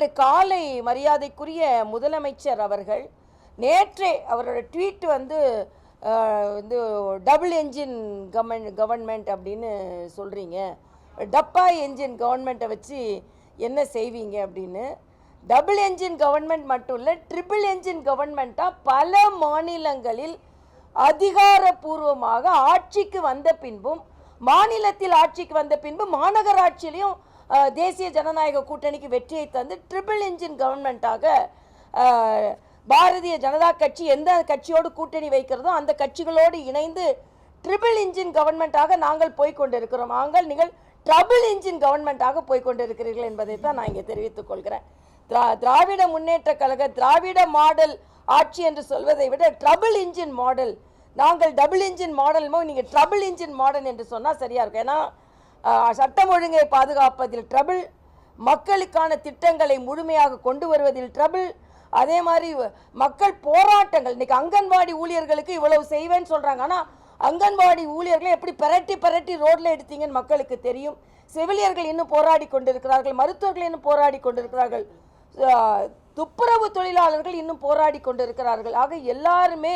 இன்று காலை மரியாதைக்குரிய முதலமைச்சர் அவர்கள் நேற்றே அவரோட ட்வீட் வந்து டபுள் என்ஜின் கவர்மெண்ட் அப்படின்னு சொல்கிறீங்க, டப்பா என்ஜின் கவர்மெண்ட்டை வச்சு என்ன செய்வீங்க அப்படின்னு. டபுள் என்ஜின் கவர்மெண்ட் மட்டும் இல்லை, ட்ரிபிள் என்ஜின் கவர்மெண்ட்டாக பல மாநிலங்களில் அதிகாரப்பூர்வமாக ஆட்சிக்கு வந்த பின்பும், மாநிலத்தில் ஆட்சிக்கு வந்த பின்பு மாநகராட்சியிலையும் தேசிய ஜனநாயக கூட்டணிக்கு வெற்றியை தந்து ட்ரிபிள் என்ஜின் கவர்மெண்ட்டாக பாரதிய ஜனதா கட்சி எந்த கட்சியோடு கூட்டணி வைக்கிறதோ அந்த கட்சிகளோடு இணைந்து ட்ரிபிள் இன்ஜின் கவர்மெண்ட்டாக நாங்கள் போய்கொண்டிருக்கிறோம். நீங்கள் ட்ரபிள் இன்ஜின் கவர்மெண்ட்டாக போய்கொண்டிருக்கிறீர்கள் என்பதை தான் நான் இங்கே தெரிவித்துக் கொள்கிறேன். திராவிட முன்னேற்ற கழக திராவிட மாடல் ஆட்சி என்று சொல்வதை விட ட்ரபிள் இன்ஜின் மாடல், நாங்கள் டபுள் இன்ஜின் மாடல், நீங்கள் ட்ரபிள் இன்ஜின் மாடல் என்று சொன்னால் சரியாக இருக்கும். ஏன்னா சட்டம் ஒழுங்கை பாதுகாப்பதில் ட்ரபிள், மக்களுக்கான திட்டங்களை முழுமையாக கொண்டு வருவதில் ட்ரபிள், அதே மாதிரி மக்கள் போராட்டங்கள். இன்னைக்கு அங்கன்வாடி ஊழியர்களுக்கு இவ்வளவு செய்வேன்னு சொல்கிறாங்க, ஆனால் அங்கன்வாடி ஊழியர்களை எப்படி பரட்டி ரோட்டில் எடுத்தீங்கன்னு மக்களுக்கு தெரியும். செவிலியர்கள் இன்னும் போராடி கொண்டிருக்கிறார்கள், மருத்துவர்கள் இன்னும் போராடி கொண்டிருக்கிறார்கள், துப்புரவு தொழிலாளர்கள் இன்னும் போராடி கொண்டிருக்கிறார்கள். ஆக எல்லாருமே,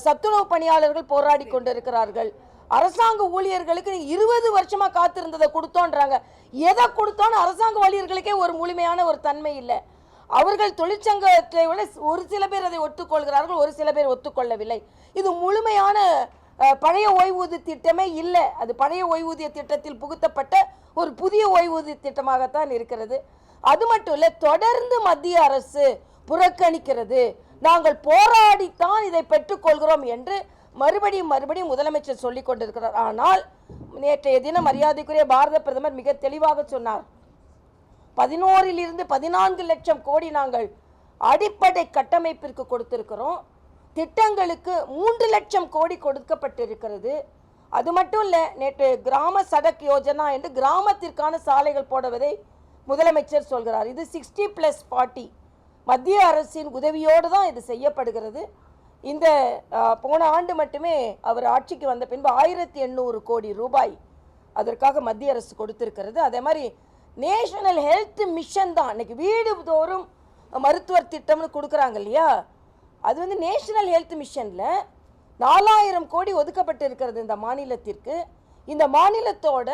சத்துணவு பணியாளர்கள் போராடி கொண்டிருக்கிறார்கள். அரசாங்க ஊழியர்களுக்கு 20 வருஷமா காத்திருந்ததை கொடுத்தோன்றாங்க. எதை கொடுத்தோன்னு அரசாங்க ஊழியர்களுக்கே ஒரு முழுமையான ஒரு தன்மை இல்லை. அவர்கள் தொழிற்சங்கத்தை விட ஒரு சில பேர் அதை ஒத்துக்கொள்கிறார்கள், ஒரு சில பேர் ஒத்துக்கொள்ளவில்லை. இது முழுமையான பழைய ஓய்வூதிய திட்டமே இல்லை. அது பழைய ஓய்வூதிய திட்டத்தில் புகுத்தப்பட்ட ஒரு புதிய ஓய்வூதிய திட்டமாகத்தான் இருக்கிறது. அது மட்டும் இல்லை, தொடர்ந்து மத்திய அரசு புறக்கணிக்கிறது. நாங்கள் போராடித்தான் இதை பெற்றுக்கொள்கிறோம் என்று மறுபடியும் முதலமைச்சர் சொல்லிக் கொண்டிருக்கிறார். ஆனால் நேற்றைய தினம் மரியாதைக்குரிய பாரத பிரதமர் மிக தெளிவாக சொன்னார், 11 to 14 லட்சம் கோடி நாங்கள் அடிப்படை கட்டமைப்பிற்கு கொடுத்திருக்கிறோம், திட்டங்களுக்கு 3 லட்சம் கோடி கொடுக்கப்பட்டிருக்கிறது. அது மட்டும் இல்லை, நேற்று கிராம சடக் யோஜனா என்று கிராமத்திற்கான சாலைகள் போடுவதை முதலமைச்சர் சொல்கிறார். இது 60+40 மத்திய அரசின் உதவியோடு தான் இது செய்யப்படுகிறது. இந்த போன ஆண்டு மட்டுமே அவர் ஆட்சிக்கு வந்த பின்பு 1800 கோடி ரூபாய் அதற்காக மத்திய அரசு கொடுத்திருக்கிறது. அதே மாதிரி நேஷனல் ஹெல்த் மிஷன் தான் இன்னைக்கு வீடு தோறும் மருத்துவர் திட்டம்னு கொடுக்குறாங்க இல்லையா, அது வந்து நேஷனல் ஹெல்த் மிஷனில் 4000 கோடி ஒதுக்கப்பட்டு இருக்கிறது இந்த மாநிலத்திற்கு. இந்த மாநிலத்தோட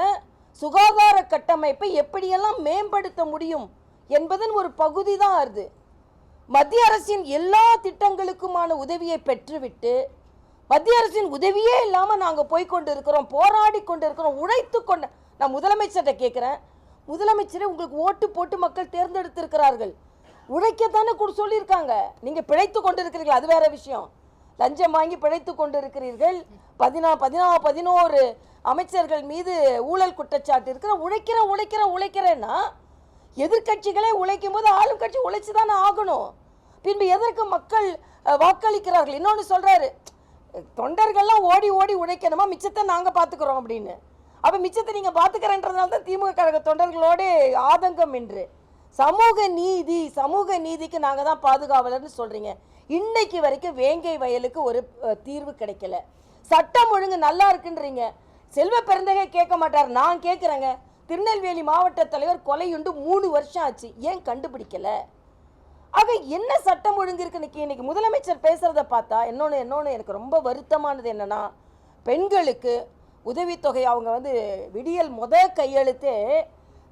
சுகாதார கட்டமைப்பை எப்படியெல்லாம் மேம்படுத்த முடியும் என்பதன் ஒரு பகுதி தான் அது. மத்திய அரசின் எல்லா திட்டங்களுக்குமான உதவியை பெற்றுவிட்டு மத்திய அரசின் உதவியே இல்லாமல் நாங்கள் போய்கொண்டு இருக்கிறோம், போராடி கொண்டு இருக்கிறோம், உழைத்து கொண்டு. நான் முதலமைச்சர்கிட்ட கேட்குறேன், முதலமைச்சரை உங்களுக்கு ஓட்டு போட்டு மக்கள் தேர்ந்தெடுத்திருக்கிறார்கள், உழைக்கத்தானே சொல்லியிருக்காங்க. நீங்கள் பிழைத்து கொண்டு இருக்கிறீர்கள், அது வேற விஷயம். லஞ்சம் வாங்கி பிழைத்து கொண்டு இருக்கிறீர்கள். 11 அமைச்சர்கள் மீது ஊழல் குற்றச்சாட்டு இருக்கிற. உழைக்கிறேன்னா எதிர்கட்சிகளே உழைக்கும் போது ஆளும் கட்சி உழைச்சி தானே ஆகணும். பின்பு எதற்கு மக்கள் வாக்களிக்கிறார்கள்? இன்னொன்று சொல்றாரு, தொண்டர்கள்லாம் ஓடி உழைக்கணுமா, மிச்சத்தை நாங்கள் பார்த்துக்கிறோம் அப்படின்னு. அப்போ மிச்சத்தை நீங்கள் பார்த்துக்கிறேன்றதுனால தான் திமுக கழக தொண்டர்களோடு ஆதங்கம் என்று. சமூக நீதிக்கு நாங்கள் தான் பாதுகாவலர்னு சொல்கிறீங்க. இன்னைக்கு வரைக்கும் வேங்கை வயலுக்கு ஒரு தீர்வு கிடைக்கல. சட்டம் ஒழுங்கு நல்லா இருக்குன்றீங்க, செல்வ பெருந்தகை கேட்க மாட்டார். நான் கேட்குறேங்க, திருநெல்வேலி மாவட்ட தலைவர் கொலையுண்டு 3 வருஷம் ஆச்சு, ஏன் கண்டுபிடிக்கல? ஆக என்ன சட்டம் ஒழுங்கு இருக்கு? இன்னைக்கு முதலமைச்சர் பேசுறத பார்த்தா இன்னொன்று எனக்கு ரொம்ப வருத்தமானது என்னன்னா, பெண்களுக்கு உதவித்தொகை அவங்க வந்து விடியல் கையெழுத்தே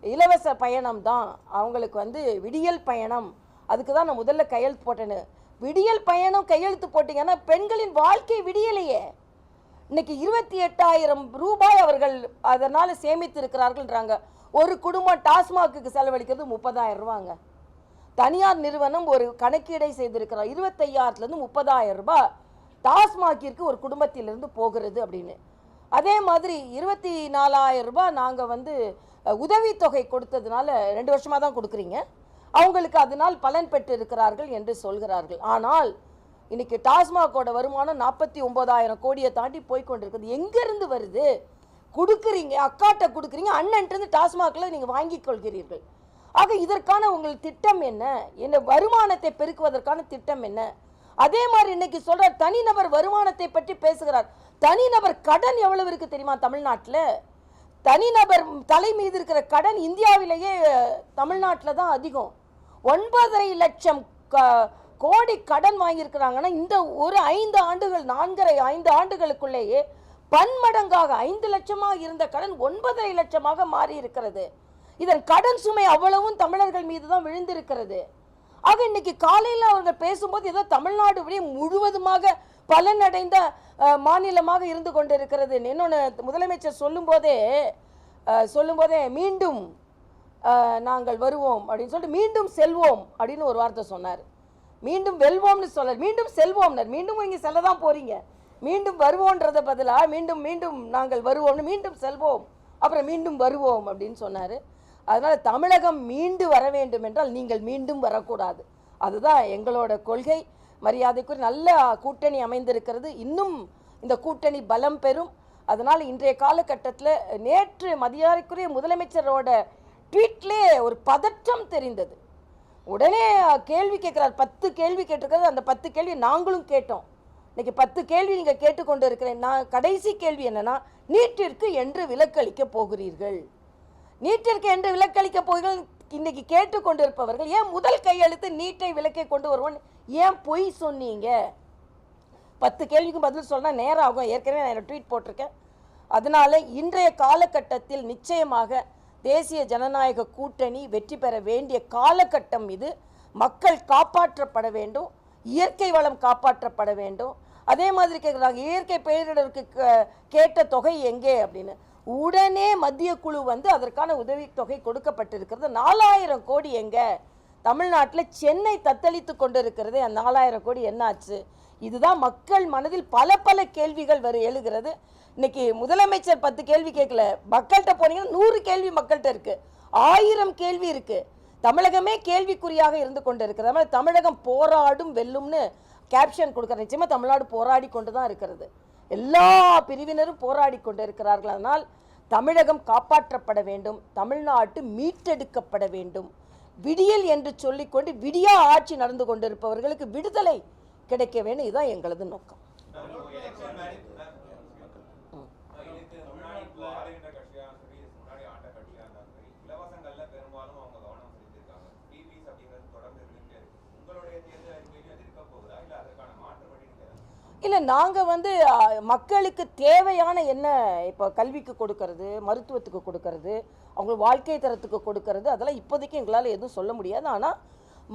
இலவச பயணம் தான், அவங்களுக்கு வந்து விடியல் பயணம், அதுக்கு தான் நான் முதல்ல கையெழுத்து போட்டேன்னு. விடியல் பயணம் கையெழுத்து போட்டீங்கன்னா பெண்களின் வாழ்க்கை விடியலையே. இன்னைக்கு 28,000 ரூபாய் அவர்கள் அதனால் சேமித்து இருக்கிறார்கள்ன்றாங்க. ஒரு குடும்பம் டாஸ்மாக்கு செலவழிக்கிறது 30,000 ரூபாங்க. தனியார் நிறுவனம் ஒரு கணக்கீடை செய்திருக்கிறார், 25,000 to 30,000 ரூபாய் டாஸ்மாகிற்கு ஒரு குடும்பத்திலிருந்து போகிறது அப்படின்னு. அதே மாதிரி 24,000 ரூபாய் நாங்கள் வந்து உதவித்தொகை கொடுத்ததுனால 2 வருஷமாக தான் கொடுக்குறீங்க, அவங்களுக்கு அதனால் பலன் பெற்று இருக்கிறார்கள் என்று சொல்கிறார்கள். ஆனால் இன்னைக்கு டாஸ்மாகோட வருமானம் 49,000 கோடியை தாண்டி போய்கொண்டிருக்குது. எங்கேருந்து வருது? கொடுக்குறீங்க, அக்காட்ட கொடுக்குறீங்க, அண்ணன்ட்டு டாஸ்மாகில் நீங்கள் வாங்கி கொள்கிறீர்கள். ஆக இதற்கான உங்கள் திட்டம் என்ன? வருமானத்தை பெருக்குவதற்கான திட்டம் என்ன? அதே மாதிரி இன்னைக்கு சொல்ற தனிநபர் வருமானத்தை பற்றி பேசுகிறார். தனிநபர் கடன் எவ்வளவு இருக்கு தெரியுமா தமிழ்நாட்டில்? தனிநபர் தலை மீது இருக்கிற கடன் இந்தியாவிலேயே தமிழ்நாட்டில் தான் அதிகம். 9.5 லட்சம் கோடி கடன் வாங்கியிருக்கிறாங்கன்னா இந்த ஒரு 5 ஆண்டுகள் 4.5 ஆண்டுகளுக்குள்ளேயே பன்மடங்காக 5 லட்சமாக இருந்த கடன் 9.5 லட்சமாக மாறி இருக்கிறது. இதன் கடன் சுமை அவ்வளவும் தமிழர்கள் மீது தான் விழுந்திருக்கிறது. ஆக இன்னைக்கு காலையில் அவர்கள் பேசும்போது ஏதோ தமிழ்நாடு முழுவதுமாக பலனடைந்த மாநிலமாக இருந்து கொண்டிருக்கிறது. இன்னொன்று முதலமைச்சர் சொல்லும்போதே மீண்டும் நாங்கள் வருவோம் அப்படின்னு சொல்லிட்டு மீண்டும் செல்வோம் அப்படின்னு ஒரு வார்த்தை சொன்னார். மீண்டும் வெல்வோம்னு சொல்ல, மீண்டும் செல்வோம்னர். மீண்டும் இங்கே செல்ல தான் போறீங்க, மீண்டும் வருவோன்றத பதிலாக மீண்டும் நாங்கள் வருவோம்னு மீண்டும் செல்வோம், அப்புறம் மீண்டும் வருவோம் அப்படின்னு சொன்னார். அதனால் தமிழகம் மீண்டு வர வேண்டும் என்றால் நீங்கள் மீண்டும் வரக்கூடாது. அதுதான் எங்களோட கொள்கை. மரியாதைக்குரிய நல்ல கூட்டணி அமைந்திருக்கிறது. இன்னும் இந்த கூட்டணி பலம் பெறும். அதனால் இன்றைய காலகட்டத்தில் நேற்று மரியாதைக்குரிய முதலமைச்சரோட ட்வீட்லேயே ஒரு பதற்றம் தெரிந்தது. உடனே கேள்வி கேட்குறார். 10 கேள்வி கேட்டிருக்கிறது. அந்த 10 கேள்வி நாங்களும் கேட்டோம். இன்னைக்கு 10 கேள்வி நீங்கள் கேட்டுக்கொண்டு இருக்கிறேன். நான் கடைசி கேள்வி என்னன்னா, நீட்டிற்கு என்று விலக்களிக்க போகிறீர்கள், நீட்டிற்கு என்று விலக்களிக்க போகிறீர்கள். இன்னைக்கு கேட்டுக்கொண்டிருப்பவர்கள் ஏன் முதல் கையெழுத்து நீட்டை விலக்கை கொண்டு வருவோம், ஏன் பொய் சொன்னீங்க? 10 கேள்விக்கும் பதில் சொன்னால் நேரம் ஆகும். ஏற்கனவே நான் ட்வீட் போட்டிருக்கேன். அதனால இன்றைய காலகட்டத்தில் நிச்சயமாக தேசிய ஜனநாயக கூட்டணி வெற்றி பெற வேண்டிய காலகட்டம் இது. மக்கள் காப்பாற்றப்பட வேண்டும், இயற்கை வளம் காப்பாற்றப்பட வேண்டும். அதே மாதிரி கேட்குறாங்க, இயற்கை பேரிடருக்கு கேட்ட தொகை எங்கே அப்படின்னு. உடனே மத்திய குழு அதற்கான உதவி தொகை கொடுக்கப்பட்டிருக்கிறது. 4000 கோடி எங்கே? தமிழ்நாட்டில் சென்னை தத்தளித்து கொண்டு இருக்கிறது. அந்த 4000 கோடி என்னாச்சு? இதுதான் மக்கள் மனதில் பல கேள்விகள் எழுகிறது. இன்னைக்கு முதலமைச்சர் 10 கேள்வி கேட்கல, மக்கள்கிட்ட போனீங்கன்னா 100 கேள்வி மக்கள்கிட்ட இருக்கு, 1000 கேள்வி இருக்கு. தமிழகமே கேள்விக்குறியாக இருந்து கொண்டு இருக்கிறது. அதனால் தமிழகம் போராடும் வெல்லும்னு கேப்ஷன் கொடுக்குற. நிச்சயமாக தமிழ்நாடு போராடி கொண்டு தான் இருக்கிறது. எல்லா பிரிவினரும் போராடி கொண்டு இருக்கிறார்கள். அதனால் தமிழகம் காப்பாற்றப்பட வேண்டும், தமிழ்நாட்டு மீட்டெடுக்கப்பட வேண்டும். விடியல் என்று சொல்லிக்கொண்டு விடியா ஆட்சி நடந்து கொண்டிருப்பவர்களுக்கு விடுதலை கிடைக்க வேண்டும். இதுதான் எங்களது நோக்கம். இல்லை, நாங்கள் மக்களுக்கு தேவையான என்ன, இப்போ கல்விக்கு கொடுக்கறது, மருத்துவத்துக்கு கொடுக்கறது, அவங்க வாழ்க்கை தரத்துக்கு கொடுக்கறது, அதெல்லாம் இப்போதைக்கு எங்களால் எதுவும் சொல்ல முடியாது. ஆனால்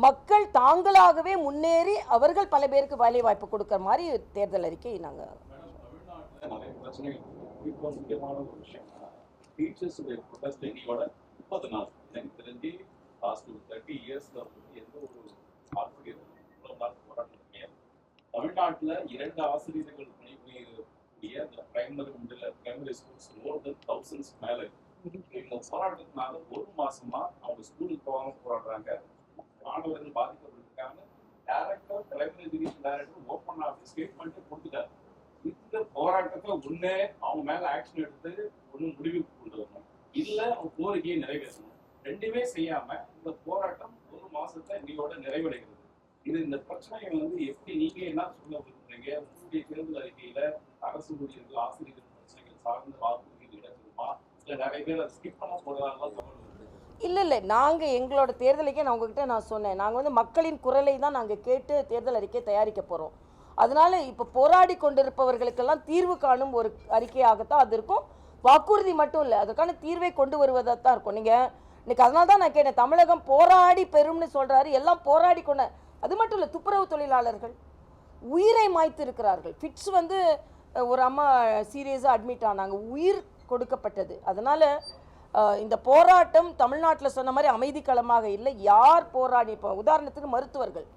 மக்கள் தாங்களாகவே முன்னேறி அவர்கள் பல பேருக்கு வேலை வாய்ப்பு கொடுக்குற மாதிரி தேர்தல் அறிக்கை நாங்கள் தமிழ்நாட்டில் 2 ஆசிரியர்கள் பணிபுரியக்கூடிய பிரைமரி ஸ்கூல்ஸ் மோர் தென் 1000 மேல இவங்க போராட்டத்தினால 1 மாசமா அவங்க ஸ்கூலுக்கு போகாம போராடுறாங்க. மாணவர்கள் பாதிக்கப்பட்டிருக்காங்க. Director primary education director open office statement கொடுத்துட்டாரு. இந்த போராட்டத்தை ஒண்ணு அவங்க மேல ஆக்ஷன் எடுத்து ஒன்னும் முடிவுக்கு கொண்டு வரணும், இல்ல அவங்க கோரிக்கையை நிறைவேற்றணும். ரெண்டுமே செய்யாம இந்த போராட்டம் 1 மாசத்தை இன்னையோட நிறைவடைகிறது. இந்த பிரச்சனையை எப்படி நீங்க என்ன சொல்ல விரும்புறீங்க? உங்களுடைய தேர்தல் அறிக்கையில அரசு ஊழியர்கள் ஆசிரியர்கள் பிரச்சனைகள் சார்ந்த வாக்குறுதிகள் இடம்பெறுமா, இல்ல நிறைய பேர் அதை ஸ்கிப் பண்ண போறாங்களா? இல்லை, நாங்கள் எங்களோட தேர்தலுக்கே நான் உங்ககிட்ட நான் சொன்னேன், நாங்கள் மக்களின் குரலை தான் நாங்கள் கேட்டு தேர்தல் அறிக்கை தயாரிக்க போகிறோம். அதனால இப்போ போராடி கொண்டிருப்பவர்களுக்கெல்லாம் தீர்வு காணும் ஒரு அறிக்கையாகத்தான் அது இருக்கும். வாக்குறுதி மட்டும் இல்லை, அதற்கான தீர்வை கொண்டு வருவதாக தான் இருக்கும். நீங்கள் இன்னைக்கு அதனால தான் நான் கேட்டேன், தமிழகம் போராடி பெறும்னு சொல்கிறாரு, எல்லாம் போராடி கொண்ட. அது மட்டும் இல்லை, துப்புரவு தொழிலாளர்கள் உயிரை மாய்த்து இருக்கிறார்கள். ஃபிட்ஸ் ஒரு அம்மா சீரியஸாக அட்மிட் ஆனாங்க, உயிர் கொடுக்கப்பட்டது. அதனால் இந்த போராட்டம் தமிழ்நாட்டில் சொன்ன மாதிரி அமைதி களமாக இல்லை. யார் போராடி, இப்போ உதாரணத்துக்கு மருத்துவர்கள்,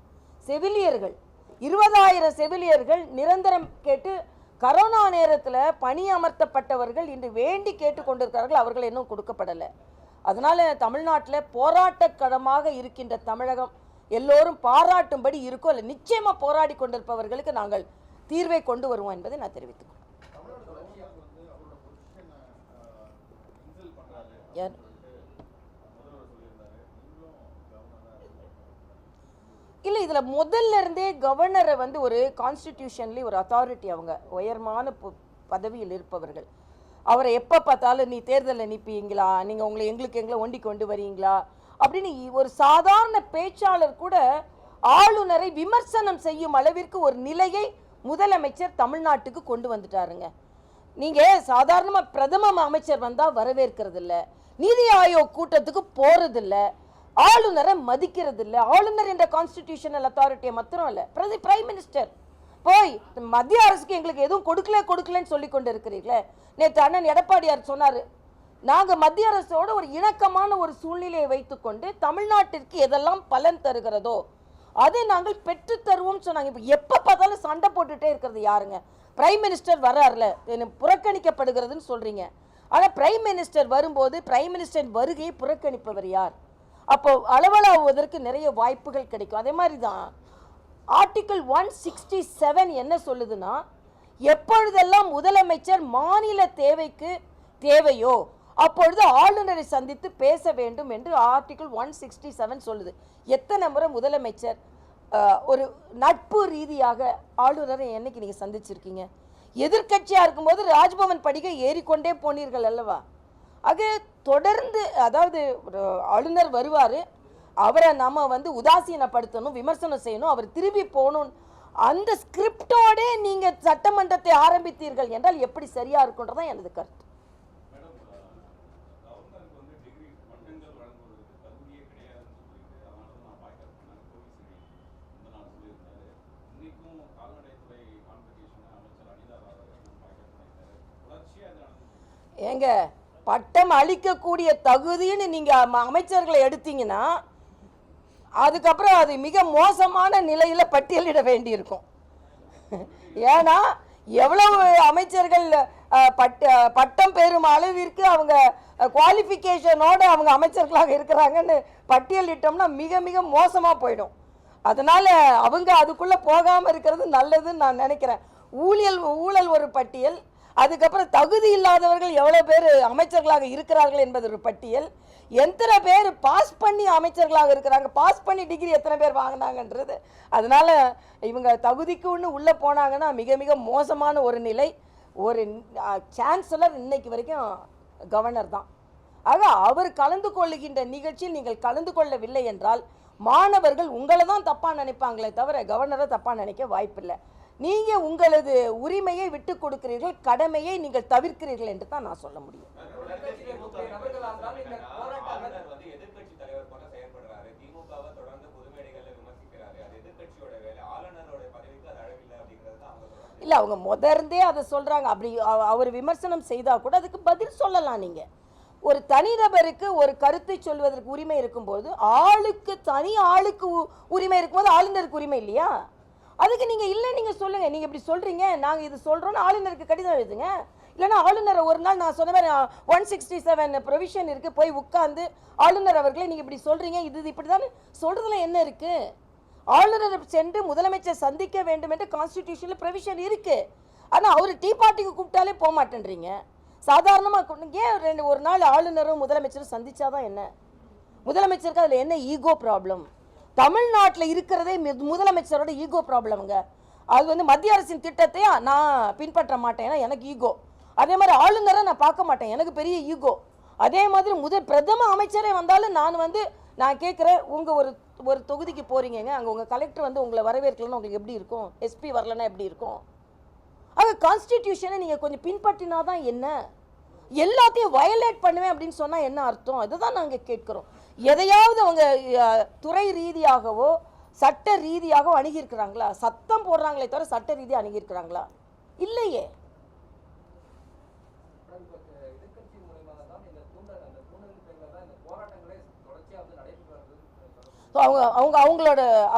செவிலியர்கள், 20,000 செவிலியர்கள் நிரந்தரம் கேட்டு கரோனா நேரத்தில் பணி அமர்த்தப்பட்டவர்கள் இன்று வேண்டி கேட்டு கொண்டிருக்கிறார்கள், அவர்கள் இன்னும் கொடுக்கப்படலை. அதனால் தமிழ்நாட்டில் போராட்டக்களமாக இருக்கின்ற தமிழகம் எல்லோரும் பாராட்டும்படி இருக்கும். இல்லை, நிச்சயமாக போராடி கொண்டிருப்பவர்களுக்கு நாங்கள் தீர்வை கொண்டு வருவோம் என்பதை நான் தெரிவித்துக்கொள்கிறேன். இல்லை, இதில் முதல்ல இருந்தே கவர்னரை ஒரு கான்ஸ்டிடியூஷன்லி ஒரு அத்தாரிட்டி, அவங்க உயர்மான பதவியில் இருப்பவர்கள். அவரை எப்போ பார்த்தாலும் நீ தேர்தலில் நிற்பீங்களா, நீங்கள் எங்களை ஒண்டி கொண்டு வரீங்களா, அப்படின்னு ஒரு சாதாரண பேச்சாளர் கூட ஆளுநரை விமர்சனம் செய்யும் அளவிற்கு ஒரு நிலையை முதலமைச்சர் தமிழ்நாட்டுக்கு கொண்டு வந்துட்டாருங்க. நீங்க சாதாரணமா பிரதம அமைச்சர் வந்தா வரவேற்கிறது இல்ல, நீதி ஆயோக் கூட்டத்துக்கு போறது இல்ல, ஆளுநரை மதிக்கிறது இல்ல. ஆளுநர் என்ற கான்ஸ்டிடியூஷனல் அத்தாரிட்டியை மாத்திரம் இல்ல, பிரைம் மினிஸ்டர் போய் மத்திய அரசுக்கு எங்களுக்கு எதுவும் கொடுக்கலன்னு சொல்லி கொண்டு இருக்கிறீர்களே. நேற்று அண்ணன் எடப்பாடியார் சொன்னாரு, நாங்க மத்திய அரசோட ஒரு இணக்கமான ஒரு சூழ்நிலையை வைத்துக்கொண்டு தமிழ்நாட்டிற்கு எதெல்லாம் பலன் தருகிறதோ அதை நாங்கள் பெற்று தருவோம் சொன்னாங்க. இப்போ எப்போ பார்த்தாலும் சண்டை போட்டுட்டே இருக்கிறது யாருங்க? பிரைம் மினிஸ்டர் வர்றாருல, புறக்கணிக்கப்படுகிறதுன்னு சொல்றீங்க. ஆனால் பிரைம் மினிஸ்டர் வரும்போது பிரைம் மினிஸ்டர் வருகையை புறக்கணிப்பவர் யார்? அப்போ அளவலாவதற்கு நிறைய வாய்ப்புகள் கிடைக்கும். அதே மாதிரி தான் ஆர்டிகிள் 167 என்ன சொல்லுதுன்னா, எப்பொழுதெல்லாம் முதலமைச்சர் மாநில தேவைக்கு தேவையோ அப்பொழுது ஆளுநரை சந்தித்து பேச வேண்டும் என்று ஆர்டிகிள் 167 சொல்லுது. எத்தனை முறை முதலமைச்சர் ஒரு நட்பு ரீதியாக ஆளுநரை என்னைக்கு நீங்க சந்திச்சிருக்கீங்க? எதிர்கட்சியா இருக்கும்போது ராஜ்பவன் படிக்கை ஏறிக்கொண்டே போனீர்கள் அல்லவா? ஆக தொடர்ந்து, அதாவது ஆளுநர் வருவாரு, அவரை நம்ம உதாசீனப்படுத்தணும், விமர்சனம் செய்யணும், அவர் திரும்பி போகணும், அந்த ஸ்கிரிப்டோட நீங்க சட்டமன்றத்தை ஆரம்பித்தீர்கள் என்றால் எப்படி சரியா இருக்குன்றதான் எனது கருத்து. ஏங்க, பட்டம் அளிக்கக்கூடிய தகுதின்னு நீங்க அமைச்சர்களை எடுத்தீங்கன்னா அதுக்கப்புறம் அது மிக மோசமான நிலையில பட்டியலிட வேண்டியிருக்கும். ஏன்னா எவ்வளவு அமைச்சர்கள் பட்டம் பெறும் அளவிற்கு அவங்க குவாலிஃபிகேஷனோட அவங்க அமைச்சர்களாக இருக்கிறாங்கன்னு பட்டியலிட்டோம்னா மிக மிக மோசமா போயிடும். அதனால அவங்க அதுக்குள்ள போகாம இருக்கிறது நல்லதுன்னு நான் நினைக்கிறேன். ஊழல் ஒரு பட்டியல், அதுக்கப்புறம் தகுதி இல்லாதவர்கள் எவ்வளவு பேர் அமைச்சர்களாக இருக்கிறார்கள் என்பது ஒரு பட்டியல், எத்தனை பேர் பாஸ் பண்ணி அமைச்சர்களாக இருக்கிறாங்க, பாஸ் பண்ணி டிகிரி எத்தனை பேர் வாங்கினாங்கன்றது. அதனால இவங்க தகுதிக்கு ஒன்று உள்ளே போனாங்கன்னா மிக மிக மோசமான ஒரு நிலை. ஒரு சான்சலர் இன்னைக்கு வரைக்கும் கவர்னர் தான். ஆக அவர் கலந்து கொள்ளுகின்ற நிகழ்ச்சியில் நீங்கள் கலந்து கொள்ளவில்லை என்றால் மாணவர்கள் உங்களை தான் தப்பாக நினைப்பாங்களே தவிர கவர்னரை தப்பாக நினைக்க வாய்ப்பில்லை. நீங்கள் உங்களது உரிமையை விட்டு கொடுக்கிறீர்கள், கடமையை நீங்கள் தவிர்க்கிறீர்கள் என்று தான் நான் சொல்ல முடியும். இல்லை, அவங்க முதர்ந்தே அதை சொல்கிறாங்க. அப்படி அவர் விமர்சனம் செய்தால் கூட அதுக்கு பதில் சொல்லலாம். நீங்கள் ஒரு தனிநபருக்கு ஒரு கருத்தை சொல்வதற்கு உரிமை இருக்கும்போது தனி ஆளுக்கு உரிமை இருக்கும்போது ஆளுநருக்கு உரிமை இல்லையா? அதுக்கு நீங்கள் இல்லை, நீங்கள் சொல்லுங்கள், நீங்கள் இப்படி சொல்கிறீங்க, நாங்கள் இது சொல்கிறோன்னு ஆளுநருக்கு கடிதம் எழுதுங்க. இல்லைன்னா ஆளுநரை ஒரு நாள் நான் சொன்ன மாதிரி 167 ப்ரொவிஷன் இருக்குது, போய் உட்காந்து ஆளுநர் அவர்களே நீங்கள் இப்படி சொல்கிறீங்க, இது இப்படி தானே சொல்கிறதுல என்ன இருக்குது? ஆளுநரை சென்று முதலமைச்சர் சந்திக்க வேண்டும் என்று கான்ஸ்டிடியூஷனில் ப்ரொவிஷன் இருக்குது. ஆனால் அவர் டீ பார்ட்டிக்கு கூப்பிட்டாலே போக மாட்டேன்றீங்க. சாதாரணமாக ஏன் ஒரு நாள் ஆளுநரும் முதலமைச்சரும் சந்திச்சாதான் என்ன? முதலமைச்சருக்கு அதில் என்ன ஈகோ ப்ராப்ளம்? தமிழ்நாட்டில் இருக்கிறதே முதலமைச்சரோட ஈகோ ப்ராப்ளம்ங்க. அது மத்திய அரசின் திட்டத்தை நான் பின்பற்ற மாட்டேன், ஏன்னா எனக்கு ஈகோ. அதே மாதிரி ஆளுநரை நான் பார்க்க மாட்டேன், எனக்கு பெரிய ஈகோ. அதே மாதிரி பிரதம அமைச்சரே வந்தாலும் நான் கேட்குறேன், உங்கள் ஒரு தொகுதிக்கு போகிறீங்க, அங்கே உங்கள் கலெக்டர் உங்களை வரவேற்கலன்னு உங்களுக்கு எப்படி இருக்கும்? எஸ்பி வரலன்னா எப்படி இருக்கும்? ஆக கான்ஸ்டிடியூஷனை நீங்கள் கொஞ்சம் பின்பற்றினா தான் என்ன? எல்லாத்தையும் வயலேட் பண்ணுவேன் அப்படின்னு சொன்னால் என்ன அர்த்தம்? அதுதான் நாங்கள் கேட்குறோம். எதையாவது அவங்க துறை ரீதியாகவோ சட்ட ரீதியாகவோ அணுகியிருக்கிறாங்களா? சத்தம் போடுறாங்களே தவிர சட்ட ரீதியாக அணுகியிருக்கிறாங்களா? இல்லையே.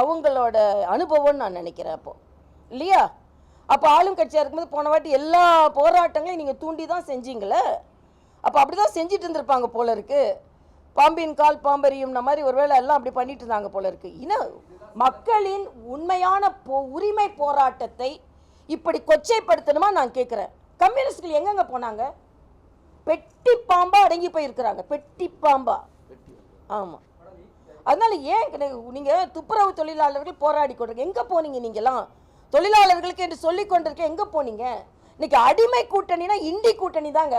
அவங்களோட அனுபவம்னு நான் நினைக்கிறேன் அப்போ, இல்லையா? அப்போ ஆளும் கட்சியாக இருக்கும்போது போன வாட்டி எல்லா போராட்டங்களையும் நீங்கள் தூண்டி தான் செஞ்சீங்களே. அப்போ அப்படி தான் செஞ்சுட்டு இருந்திருப்பாங்க போல இருக்கு. பாம்பின் கால் பாம்பரியும் மாதிரி ஒருவேளை எல்லாம் அப்படி பண்ணிட்டு இருந்தாங்க போல இருக்கு. இன்னும் மக்களின் உண்மையான உரிமை போராட்டத்தை இப்படி கொச்சைப்படுத்தணுமா நான் கேட்குறேன். கம்யூனிஸ்ட்கள் எங்கெங்க போனாங்க? பெட்டி பாம்பா அடங்கி போயிருக்கிறாங்க, பெட்டி பாம்பா. ஆமாம். அதனால ஏன் நீங்கள் துப்புரவு தொழிலாளர்கள் போராடி கொண்டிருக்க எங்கே போனீங்க? நீங்களாம் தொழிலாளர்களுக்கு என்று சொல்லி கொண்டிருக்க எங்கே போனீங்க? இன்னைக்கு அடிமை கூட்டணினா இண்டி கூட்டணி தாங்க.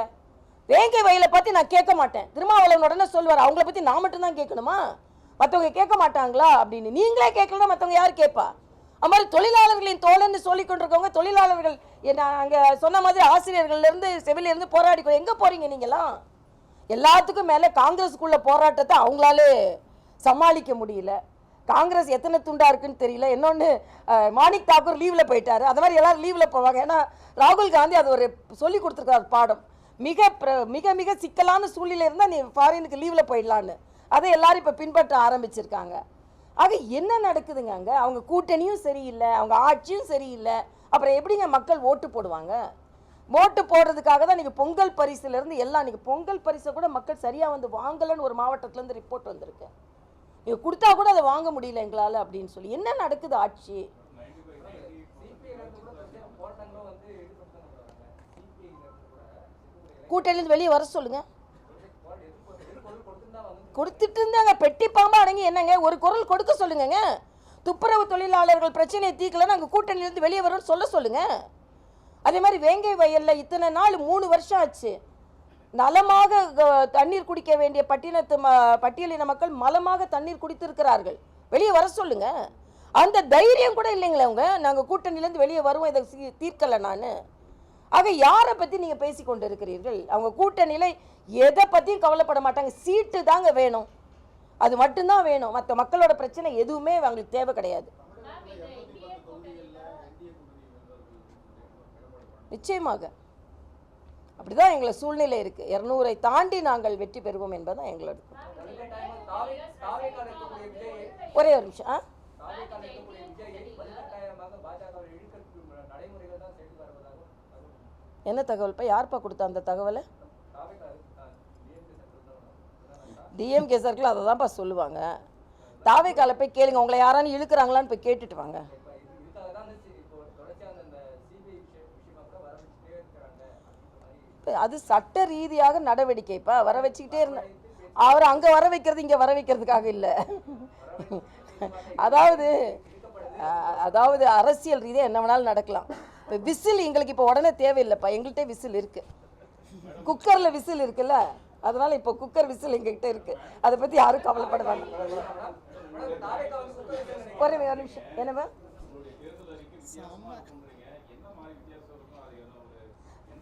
வேங்கை வயலை பற்றி நான் கேட்க மாட்டேன். திருமாவளவன் உடனே சொல்வார், அவங்கள பற்றி நான் மட்டும்தான் கேட்கணுமா, மற்றவங்க கேட்க மாட்டாங்களா அப்படின்னு. நீங்களே கேட்கலன்னா மற்றவங்க யார் கேட்பா? அது மாதிரி தொழிலாளர்களின் தோழன்னு சொல்லிக் கொண்டிருக்கவங்க, தொழிலாளர்கள் அங்கே சொன்ன மாதிரி ஆசிரியர்கள்லேருந்து செவிலிருந்து போராடி எங்கே போகிறீங்க நீங்களாம்? எல்லாத்துக்கும் மேலே காங்கிரஸுக்குள்ள போராட்டத்தை அவங்களாலே சமாளிக்க முடியல. காங்கிரஸ் எத்தனை துண்டா இருக்குன்னு தெரியல. இன்னொன்று, மாணிக் தாக்கூர் லீவில் போயிட்டாரு. அது மாதிரி எல்லாரும் லீவில் போவாங்க. ஏன்னா ராகுல் காந்தி அது ஒரு சொல்லி கொடுத்துருக்காரு பாடம். மிக மிக சிக்கலான சூழ்நிலை இருந்தால் நீ ஃபாரினுக்கு லீவில் போயிடலான்னு. அதை எல்லாரும் இப்போ பின்பற்ற ஆரம்பிச்சிருக்காங்க. ஆக என்ன நடக்குதுங்க அங்கே? அவங்க கூட்டணியும் சரியில்லை, அவங்க ஆட்சியும் சரியில்லை. அப்புறம் எப்படிங்க மக்கள் ஓட்டு போடுவாங்க? ஓட்டு போடுறதுக்காக தான் நீங்கள் பொங்கல் பரிசுலேருந்து எல்லாம், நீங்கள் பொங்கல் பரிசை கூட மக்கள் சரியாக வந்து வாங்கலைன்னு ஒரு மாவட்டத்துலேருந்து ரிப்போர்ட் வந்திருக்கு. நீங்கள் கொடுத்தா கூட அதை வாங்க முடியல எங்களால் அப்படின்னு சொல்லி. என்ன நடக்குது ஆட்சி? கூட்டணியிலிருந்து வெளியே வர சொல்லுங்க. கொடுத்துட்டு இருந்தாங்க, பெட்டி பாம்பா அடங்கி என்னங்க ஒரு குரல் கொடுக்க சொல்லுங்க. துப்புரவு தொழிலாளர்கள் பிரச்சனையை தீர்க்கலன்னு அங்கே கூட்டணியிலிருந்து வெளியே வரும்னு சொல்லுங்க. அதே மாதிரி வேங்கை வயலில் இத்தனை நாள் 3 வருஷம் ஆச்சு. நலமாக தண்ணீர் குடிக்க வேண்டிய பட்டியலின மக்கள் மலமாக தண்ணீர் குடித்திருக்கிறார்கள். வெளியே வர சொல்லுங்க. அந்த தைரியம் கூட இல்லைங்களே அவங்க. நாங்கள் கூட்டணியிலேருந்து வெளியே வருவோம், இதை தீர்க்கலை நான். ஆக யாரை பற்றி நீங்கள் பேசி கொண்டு இருக்கிறீர்கள்? அவங்க கூட்டணியில் எதை பற்றியும் கவலைப்பட மாட்டாங்க. சீட்டு தாங்க வேணும், அது மட்டும்தான் வேணும். மற்ற மக்களோட பிரச்சனை எதுவுமே அவங்களுக்கு தேவை கிடையாது. நிச்சயமாக அப்படிதான் எங்களை சூழ்நிலை இருக்கு. 200-ஐ தாண்டி நாங்கள் வெற்றி பெறுவோம் என்பதுதான் எங்களோட. ஒரே ஒரு நிமிஷம். என்ன தகவல்ப்பா? யார்ப்பா கொடுத்தா அந்த தகவலை? டிஎம்கே சர்க்கிள் அதை தான்ப்பா சொல்லுவாங்க. தாவேக்கால போய் கேளுங்க, உங்களை யாரானு இழுக்கிறாங்களான்னு போய் கேட்டுட்டு வாங்க. அது சட்ட ரீதியாக நடவடிக்கைப்பா. வர வச்சுக்கிட்டே இருந்த அவர் அங்கே வர வைக்கிறது இங்கே வர வைக்கிறதுக்காக இல்லை. அதாவது அரசியல் ரீதியாக என்ன வேணாலும் நடக்கலாம். இப்போ விசில் எங்களுக்கு இப்போ உடனே தேவையில்லைப்பா. எங்கள்கிட்ட விசில் இருக்குது, குக்கரில் விசில் இருக்குல்ல, அதனால் இப்போ குக்கர் விசில் எங்ககிட்ட இருக்குது. அதை பற்றி யாரும் கவலைப்படுவாங்க. ஒரே ஒரு நிமிஷம். என்னவா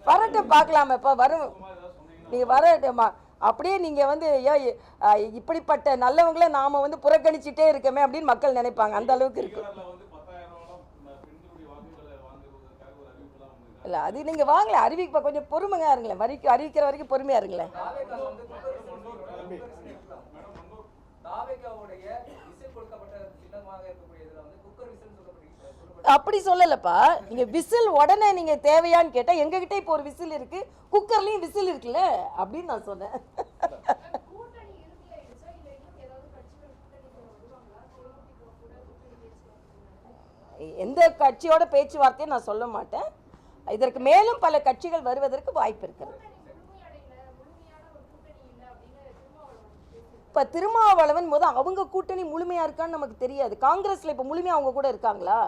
வரட்டும் பார்க்கலாமப்பா. வரும், நீங்கள் வரட்டும்மா. அப்படியே நீங்கள் வந்து இப்படிப்பட்ட நல்லவங்கள நாம் வந்து புறக்கணிச்சிட்டே இருக்கமே அப்படின்னு மக்கள் நினைப்பாங்க. அந்த அளவுக்கு இருக்கு. இல்லை அது நீங்கள் வாங்கல, அறிவிப்பா. கொஞ்சம் பொறுமையாக இருங்களேன். அறிவிக்கிற வரைக்கும் பொறுமையாக இருங்களேன். அப்படி சொல்லலப்பா. நீங்க விசில் உடனே நீங்க தேவையான்னு கேட்டா எங்ககிட்ட இப்போ ஒரு விசில் இருக்கு, குக்கர்லயும் விசில் இருக்குல்ல அப்படின்னு நான் சொன்னேன். எந்த கட்சியோட பேச்சுவார்த்தையும் நான் சொல்ல மாட்டேன். இதற்கு மேலும் பல கட்சிகள் வருவதற்கு வாய்ப்பு இருக்கிறது. இப்போ திருமாவளவன் முதல் அவங்க கூட்டணி முழுமையாக இருக்கான்னு நமக்கு தெரியாது. காங்கிரஸில் இப்போ முழுமையாக அவங்க கூட இருக்காங்களா?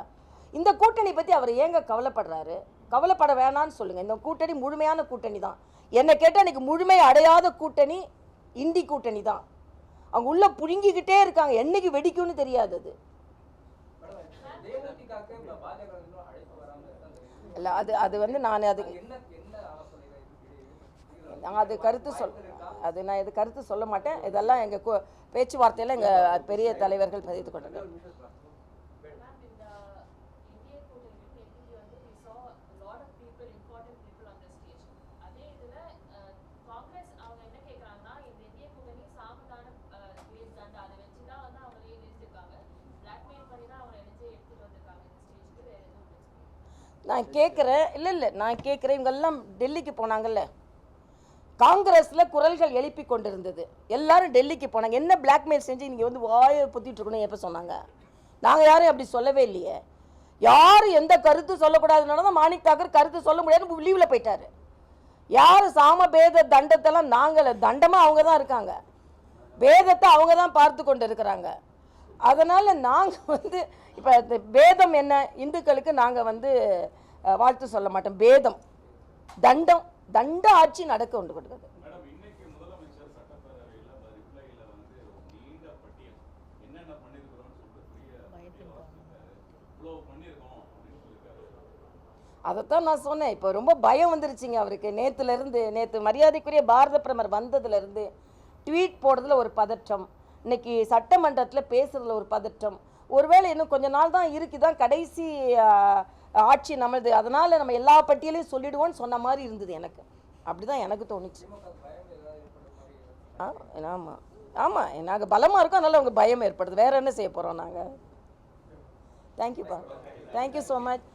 இந்த கூட்டணி பற்றி அவர் ஏங்க கவலைப்படுறாரு? கவலைப்பட வேணான்னு சொல்லுங்கள். இந்த கூட்டணி முழுமையான கூட்டணி தான். என்னை கேட்டால் இன்றைக்கி முழுமை அடையாத கூட்டணி இந்தி கூட்டணி தான். அவங்க உள்ளே புழுங்கிக்கிட்டே இருக்காங்க, என்னைக்கு வெடிக்கும்னு தெரியாது. அது இல்லை, அது வந்து நான் அது கருத்து சொல்ல மாட்டேன். இதெல்லாம் எங்கள் பேச்சுவார்த்தையில் எங்கள் பெரிய தலைவர்கள் பதிவு கொண்டாங்க. நான் கேட்குறேன், இல்லை நான் கேட்குறேன், இவங்கெல்லாம் டெல்லிக்கு போனாங்கல்ல, காங்கிரஸில் குரல்கள் எழுப்பி கொண்டிருந்தது, எல்லாரும் டெல்லிக்கு போனாங்க. என்ன பிளாக்மெயில் செஞ்சு நீங்கள் வந்து வாயை பொத்திட்டு இருக்கணும் எப்போ சொன்னாங்க? நாங்கள் யாரும் அப்படி சொல்லவே இல்லையே. யாரும் எந்த கருத்து சொல்லக்கூடாதுனால தான் மாணிக் தாக்கூர் கருத்து சொல்ல முடியாது லீவில் போயிட்டார். யார் சாம பேத தண்டத்தெல்லாம் நாங்கள் தண்டமாக அவங்க தான் இருக்காங்க, பேதத்தை அவங்க தான் பார்த்து கொண்டு இருக்கிறாங்க. அதனால் நாங்கள் வந்து இப்போ பேதம் என்ன, இந்துக்களுக்கு நாங்கள் வந்து வாழ்த்து சொல்ல மாட்டோம். பேதம் தண்டம் தண்ட ஆட்சி நடக்க கொண்டு கொடுக்குது. மேடம், இன்னைக்கு முதலமைச்சர் சட்டப்பேரவையில ரிப்ளைல வந்து நீண்ட பட்டியல் என்னென்ன பண்ணிருக்கிறோம்னு சொல்லிட்டு இவ்வளவு பண்ணிருக்கோம் அப்படின்னு சொல்லியிருக்காரு. அதைத்தான் நான் சொன்னேன். இப்போ ரொம்ப பயம் வந்துருச்சுங்க அவருக்கு. நேற்று மரியாதைக்குரிய பாரத பிரதமர் வந்ததுலேருந்து ட்வீட் போடுறதுல ஒரு பதற்றம், இன்னைக்கு சட்டமன்றத்தில் பேசுறதுல ஒரு பதற்றம். ஒருவேளை இன்னும் கொஞ்ச நாள் தான் இருக்குதான் கடைசி ஆட்சி நம்மளது, அதனால் நம்ம எல்லா பட்டியலையும் சொல்லிடுவோன்னு சொன்ன மாதிரி இருந்தது எனக்கு. அப்படி தான் எனக்கு தோணுச்சு. ஆமாம் ஆமாம், நாங்கள் பலமாக இருக்கோம், அதனால் அவங்க பயம் ஏற்படுது. வேறு என்ன செய்ய போகிறோம் நாங்கள்? தேங்க்யூப்பா, தேங்க்யூ ஸோ மச்.